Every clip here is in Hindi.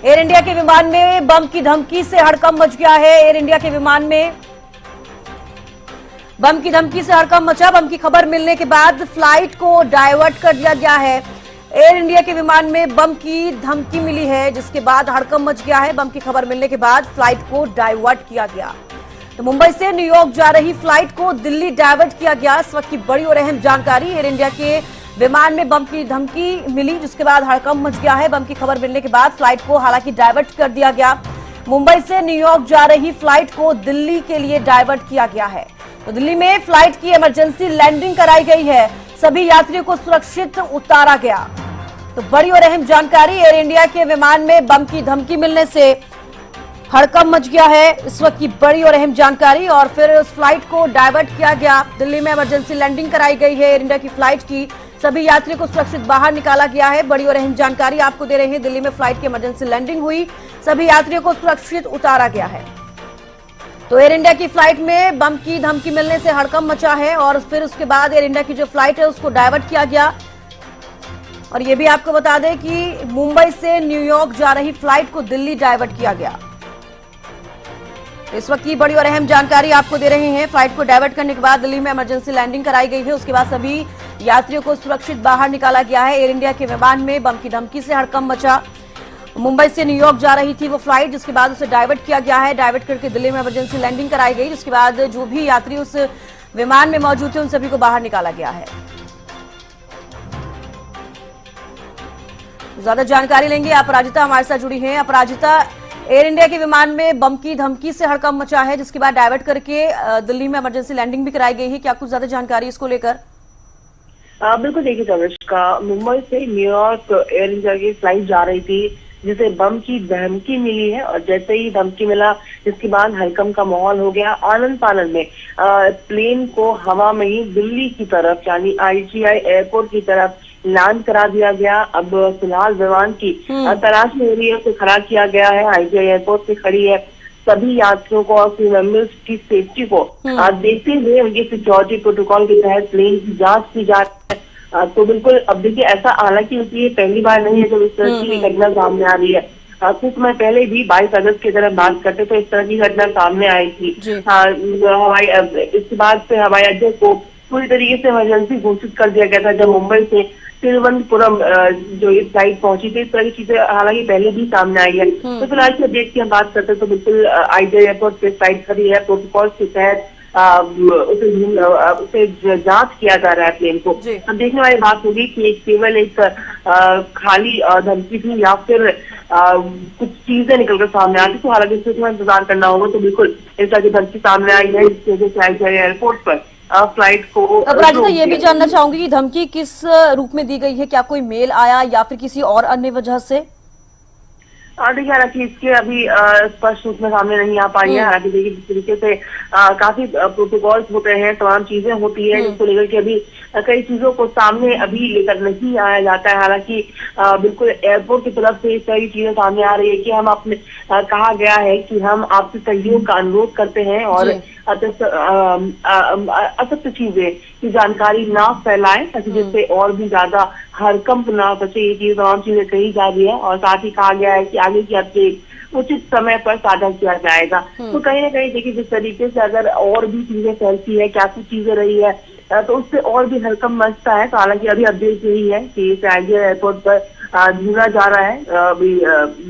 एयर इंडिया के विमान में बम की धमकी से हड़कंप मच गया है। एयर इंडिया के विमान में बम की धमकी से हड़कंप मचा। बम की खबर मिलने के बाद फ्लाइट को डायवर्ट कर दिया गया है। एयर इंडिया के विमान में बम की धमकी मिली है, जिसके बाद हड़कंप मच गया है। बम की खबर मिलने के बाद फ्लाइट को डायवर्ट किया गया। तो मुंबई से न्यूयॉर्क जा रही फ्लाइट को दिल्ली डायवर्ट किया गया। इस वक्त की बड़ी और अहम जानकारी, एयर इंडिया के विमान में बम की धमकी मिली, जिसके बाद हड़कंप मच गया है। बम की खबर मिलने के बाद फ्लाइट को हालांकि डायवर्ट कर दिया गया। मुंबई से न्यूयॉर्क जा रही फ्लाइट को दिल्ली के लिए डायवर्ट किया गया है। तो दिल्ली में फ्लाइट की इमरजेंसी लैंडिंग कराई गई है। सभी यात्रियों को सुरक्षित उतारा गया। तो बड़ी और अहम जानकारी, एयर इंडिया के विमान में बम की धमकी मिलने से हड़कंप मच गया है। इस वक्त की बड़ी और अहम जानकारी, और फिर उस फ्लाइट को डायवर्ट किया गया। दिल्ली में इमरजेंसी लैंडिंग कराई गई है एयर इंडिया की फ्लाइट की। सभी यात्रियों को सुरक्षित बाहर निकाला गया है। बड़ी और अहम जानकारी आपको दे रहे हैं। दिल्ली में फ्लाइट की इमरजेंसी लैंडिंग हुई, सभी यात्रियों को सुरक्षित उतारा गया है। तो एयर इंडिया की फ्लाइट में बम की धमकी मिलने से हड़कंप मचा है, और फिर उसके बाद एयर इंडिया की जो फ्लाइट है उसको डायवर्ट किया गया। और ये भी आपको बता दें कि मुंबई से न्यूयॉर्क जा रही फ्लाइट को दिल्ली डायवर्ट किया गया। इस वक्त की बड़ी और अहम जानकारी आपको दे रहे हैं। फ्लाइट को डायवर्ट करने के बाद दिल्ली में इमरजेंसी लैंडिंग कराई गई है। उसके बाद सभी यात्रियों को सुरक्षित बाहर निकाला गया है। एयर इंडिया के विमान में बम की धमकी से हड़कंप मचा। मुंबई से न्यूयॉर्क जा रही थी वो फ्लाइट, जिसके बाद उसे डायवर्ट किया गया है। डायवर्ट करके दिल्ली में इमरजेंसी लैंडिंग कराई गई, जिसके बाद जो भी यात्री उस विमान में मौजूद थे उन सभी को बाहर निकाला गया है। ज्यादा जानकारी लेंगे, अपराजिता हमारे साथ जुड़ी हैं। अपराजिता, एयर इंडिया के विमान में बम की धमकी से हड़कंप मचा है, जिसके बाद डायवर्ट करके दिल्ली में इमरजेंसी लैंडिंग भी कराई गई है। क्या कुछ ज्यादा जानकारी इसको लेकर? बिल्कुल, देखिए तनुष्का, मुंबई से न्यूयॉर्क एयर इंडिया की फ्लाइट जा रही थी, जिसे बम की धमकी मिली है। और जैसे ही धमकी मिला, इसके बाद हड़कंप का माहौल हो गया। आनन फानन में प्लेन को हवा में ही दिल्ली की तरफ, यानी IGI एयरपोर्ट की तरफ लैंड करा दिया गया। अब फिलहाल विमान की तलाश हो रही है, उसे खड़ा किया गया है। IGI एयरपोर्ट से खड़ी है। सभी यात्रियों को और क्रू मेंबर्स की सेफ्टी को देखते हुए उनके सिक्योरिटी प्रोटोकॉल के तहत प्लेन की जांच की जा रही है। तो बिल्कुल, अब देखिए, ऐसा हालांकि ये पहली बार नहीं है जब इस तरह की घटना सामने आ रही है। कुछ समय पहले भी 22 अगस्त की तरह बात करते तो इस तरह की घटना सामने आई थी। इसके बाद से हवाई अड्डे को पूरी तरीके से इमरजेंसी घोषित कर दिया गया था जब मुंबई से तिरुवनंतपुरम जो ये फ्लाइट पहुंची थी। इस तरह की चीजें हालांकि पहले भी सामने आई है। तो फिलहाल की अपडेट की हम बात करते हैं तो बिल्कुल IGI एयरपोर्ट पे फ्लाइट खड़ी है। प्रोटोकॉल के तहत उसे जांच किया जा रहा है प्लेन को। अब देखने वाली बात होगी कि केवल एक खाली धमकी थी या फिर कुछ चीजें निकलकर सामने आती। तो हालांकि इसमें इंतजार करना होगा। तो बिल्कुल इस तरह की धमकी सामने आई है, जिसकी वजह से IGI एयरपोर्ट पर फ्लाइट को। अपराजिता, ये भी जानना चाहूंगी कि धमकी किस रूप में दी गई है? क्या कोई मेल आया या फिर किसी और अन्य वजह से? देखिए, हालांकि इसके अभी स्पष्ट रूप में सामने नहीं आ पाई है। हालांकि देखिए, जिस तरीके से काफी प्रोटोकॉल्स होते हैं, तमाम चीजें होती है, जिसको लेकर के अभी कई चीजों को सामने अभी लेकर नहीं आया जाता है। हालांकि बिल्कुल एयरपोर्ट की तरफ से इस तरह की चीजें सामने आ रही है कि हम अपने कहा गया है कि हम आपसे सहयोग का अनुरोध करते हैं और असत्य चीजें की जानकारी ना फैलाएं, ताकि जिससे और भी ज्यादा हड़कंप ना बचे। ये चीज तमाम चीजें कही जा रही है। और साथ ही कहा गया है कि आगे की अपडेट उचित समय पर साझा किया जाएगा। तो कहीं ना कहीं देखिए, जिस तरीके से अगर और भी चीजें फैलती है, क्या कुछ चीजें रही है, तो उससे और भी हड़कंप मचता है। तो हालांकि अभी अपडेट यही है कि IGI एयरपोर्ट पर ढूंढा जा रहा है, अभी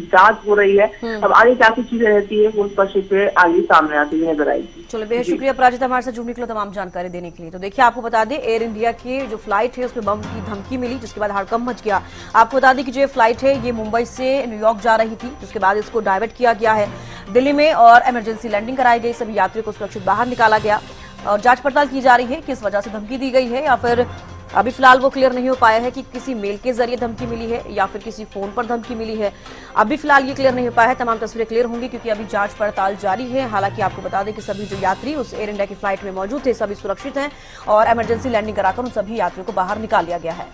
जांच हो रही है। अब आगे क्या कुछ चीजें रहती है वो स्पष्ट रूप से आगे सामने आती है, नजर आएगी। चलो, बेहद शुक्रिया अपराजिता हमारे साथ जुड़ने के लिए, तमाम जानकारी देने के लिए। तो देखिए, आपको बता दें, एयर इंडिया की जो फ्लाइट है उसमें बम की धमकी मिली, जिसके बाद हड़कंप मच गया। आपको बता दें कि जो ये फ्लाइट है ये मुंबई से न्यूयॉर्क जा रही थी, जिसके बाद इसको डायवर्ट किया गया है दिल्ली में और इमरजेंसी लैंडिंग कराई गई। सभी यात्रियों को सुरक्षित बाहर निकाला गया और जांच पड़ताल की जा रही है किस वजह से धमकी दी गई है, या फिर अभी फिलहाल वो क्लियर नहीं हो पाया है कि किसी मेल के जरिए धमकी मिली है या फिर किसी फोन पर धमकी मिली है। अभी फिलहाल ये क्लियर नहीं हो पाया है। तमाम तस्वीरें क्लियर होंगी क्योंकि अभी जांच पड़ताल जारी है। हालांकि आपको बता दें कि सभी जो यात्री उस एयर इंडिया की फ्लाइट में मौजूद थे सभी सुरक्षित हैं और इमरजेंसी लैंडिंग कराकर उन सभी यात्रियों को बाहर निकाल लिया गया है।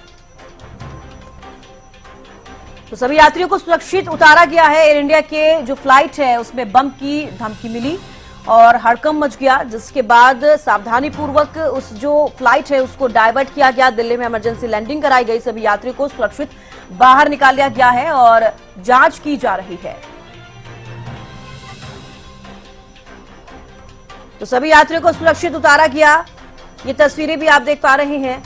तो सभी यात्रियों को सुरक्षित उतारा गया है। एयर इंडिया के जो फ्लाइट है उसमें बम की धमकी मिली और हड़कंप मच गया, जिसके बाद सावधानी पूर्वक उस जो फ्लाइट है उसको डाइवर्ट किया गया। दिल्ली में इमरजेंसी लैंडिंग कराई गई, सभी यात्रियों को सुरक्षित बाहर निकाल लिया गया है और जांच की जा रही है। तो सभी यात्रियों को सुरक्षित उतारा गया। ये तस्वीरें भी आप देख पा रहे हैं।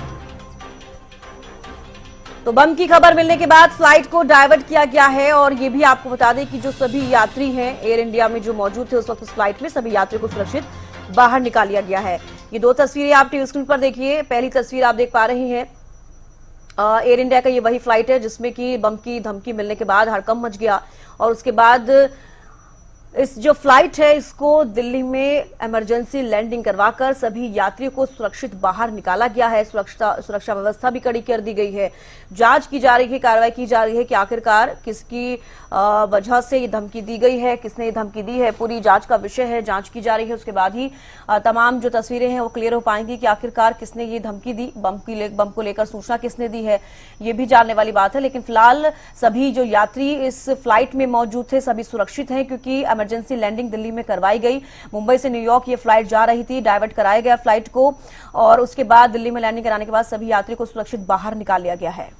तो बम की खबर मिलने के बाद फ्लाइट को डाइवर्ट किया गया है और ये भी आपको बता दें कि जो सभी यात्री हैं एयर इंडिया में जो मौजूद थे उस वक्त इस फ्लाइट में, सभी यात्रियों को सुरक्षित बाहर निकाल लिया गया है। ये दो तस्वीरें आप टीवी स्क्रीन पर देखिए। पहली तस्वीर आप देख पा रहे हैं एयर इंडिया का ये वही फ्लाइट है जिसमें कि बम की धमकी मिलने के बाद हड़कंप मच गया और उसके बाद इस जो फ्लाइट है इसको दिल्ली में इमरजेंसी लैंडिंग करवाकर सभी यात्रियों को सुरक्षित बाहर निकाला गया है। सुरक्षा व्यवस्था भी कड़ी कर दी गई है। जांच की जा रही है, कार्रवाई की जा रही है कि आखिरकार किसकी वजह से ये धमकी दी गई है, किसने ये धमकी दी है, पूरी जांच का विषय है। जांच की जा रही है, उसके बाद ही तमाम जो तस्वीरें हैं वो क्लियर हो पाएंगी कि आखिरकार किसने ये धमकी दी, बम को लेकर सूचना किसने दी है, ये भी जानने वाली बात है। लेकिन फिलहाल सभी जो यात्री इस फ्लाइट में मौजूद थे सभी सुरक्षित हैं क्योंकि इमरजेंसी लैंडिंग दिल्ली में करवाई गई। मुंबई से न्यूयॉर्क ये फ्लाइट जा रही थी, डाइवर्ट कराया गया फ्लाइट को और उसके बाद दिल्ली में लैंडिंग कराने के बाद सभी यात्री को सुरक्षित बाहर निकाल लिया गया है।